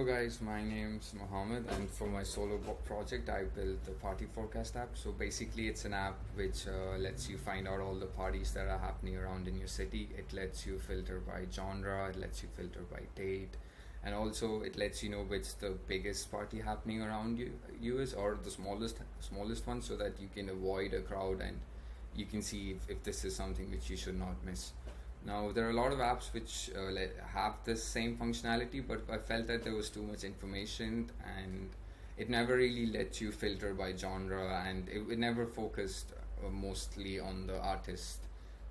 guys, my name's Mohammed, and for my solo project I built the party forecast app. So basically it's an app which lets you find out all the parties that are happening around in your city. It lets you filter by genre, it lets you filter by date, and also it lets you know which the biggest party happening around you is, or the smallest one, so that you can avoid a crowd and you can see if this is something which you should not miss. Now, there are a lot of apps which have this same functionality, but I felt that there was too much information and it never really lets you filter by genre, and it never focused mostly on the artist.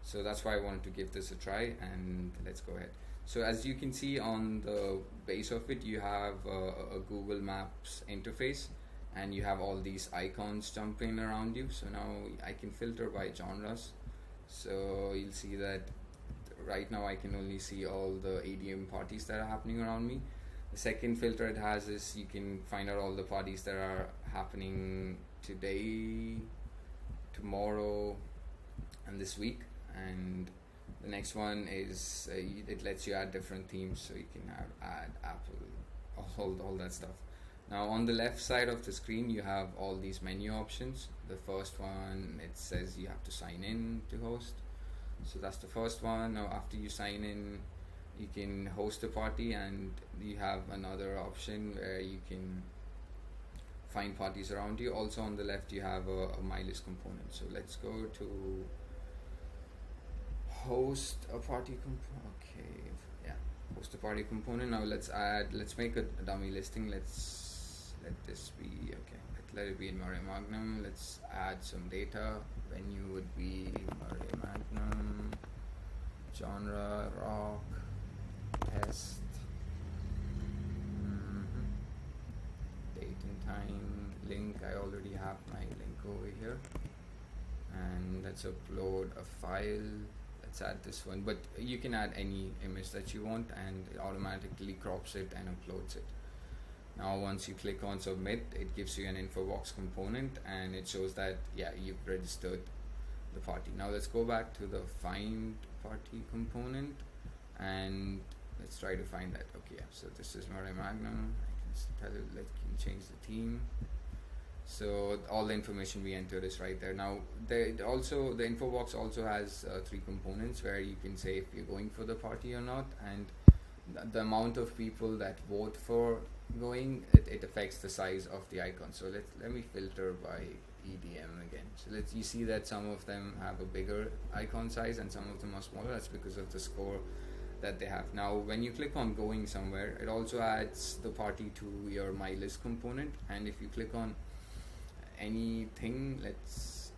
So that's why I wanted to give this a try, and let's go ahead. So as you can see on the base of it, you have a Google Maps interface, and you have all these icons jumping around you. So now I can filter by genres. So you'll see that right now I can only see all the EDM parties that are happening around me. The second filter it has is you can find out all the parties that are happening today, tomorrow, and this week. And the next one is it lets you add different themes, so you can add Apple, all that stuff. Now on the left side of the screen you have all these menu options. The first one, it says you have to sign in to host. So that's the first one. Now after you sign in, you can host a party, and you have another option where you can find parties around you. Also on the left you have a my list component. So let's go to host a party component. Okay, yeah, host a party component. Now let's make a dummy listing. Let this be, okay, let it be in Mare Magnum. Let's add some data. Venue would be Mare Magnum, genre rock, test, date and time, link. I already have my link over here, and let's upload a file. Let's add this one, but you can add any image that you want, and it automatically crops it and uploads it. Now once you click on submit, it gives you an info box component, and it shows that you've registered the party. Now let's go back to the find party component, and let's try to find that. Okay, so this is Mare Magnum. I can tell it, let me change the theme. So all the information we entered is right there. Now the info box also has 3 components where you can say if you're going for the party or not, and the amount of people that vote for going, it affects the size of the icon. So let me filter by EDM again. So you see that some of them have a bigger icon size and some of them are smaller. That's because of the score that they have. Now when you click on going somewhere, it also adds the party to your my list component, and if you click on anything, let's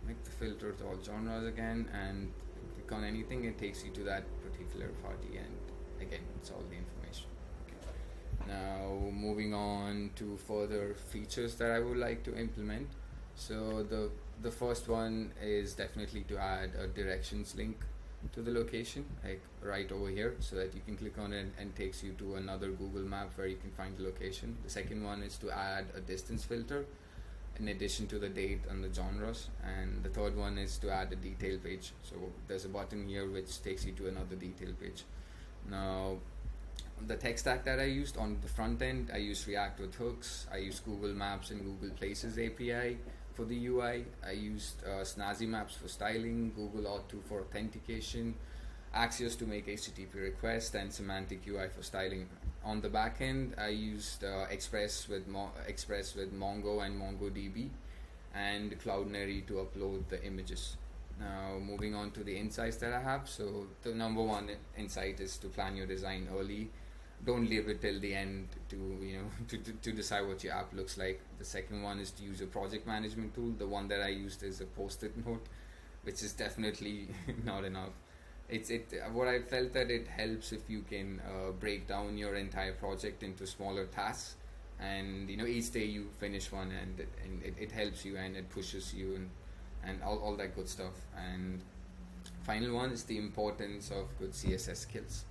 make the filter to all genres again, and click on anything, it takes you to that particular party, and again it's all the information. Okay. Now moving on to further features that I would like to implement. So the first one is definitely to add a directions link to the location, like right over here, so that you can click on it and takes you to another Google map where you can find the location. The second one is to add a distance filter in addition to the date and the genres, and the third one is to add a detail page. So there's a button here which takes you to another detail page. Now the tech stack that I used on the front end, I used React with hooks, I used Google Maps and Google Places API for the UI, I used Snazzy Maps for styling, Google Auth2 for authentication, Axios to make HTTP requests, and Semantic UI for styling. On the back end, I used Express with Mongo and MongoDB, and Cloudinary to upload the images. Now moving on to the insights that I have. So the number one insight is to plan your design early. Don't leave it till the end to decide what your app looks like. The second one is to use a project management tool. The one that I used is a post-it note, which is definitely not enough. What I felt that it helps if you can break down your entire project into smaller tasks, and each day you finish one, and it helps you and it pushes you and all that good stuff. And final one is the importance of good CSS skills.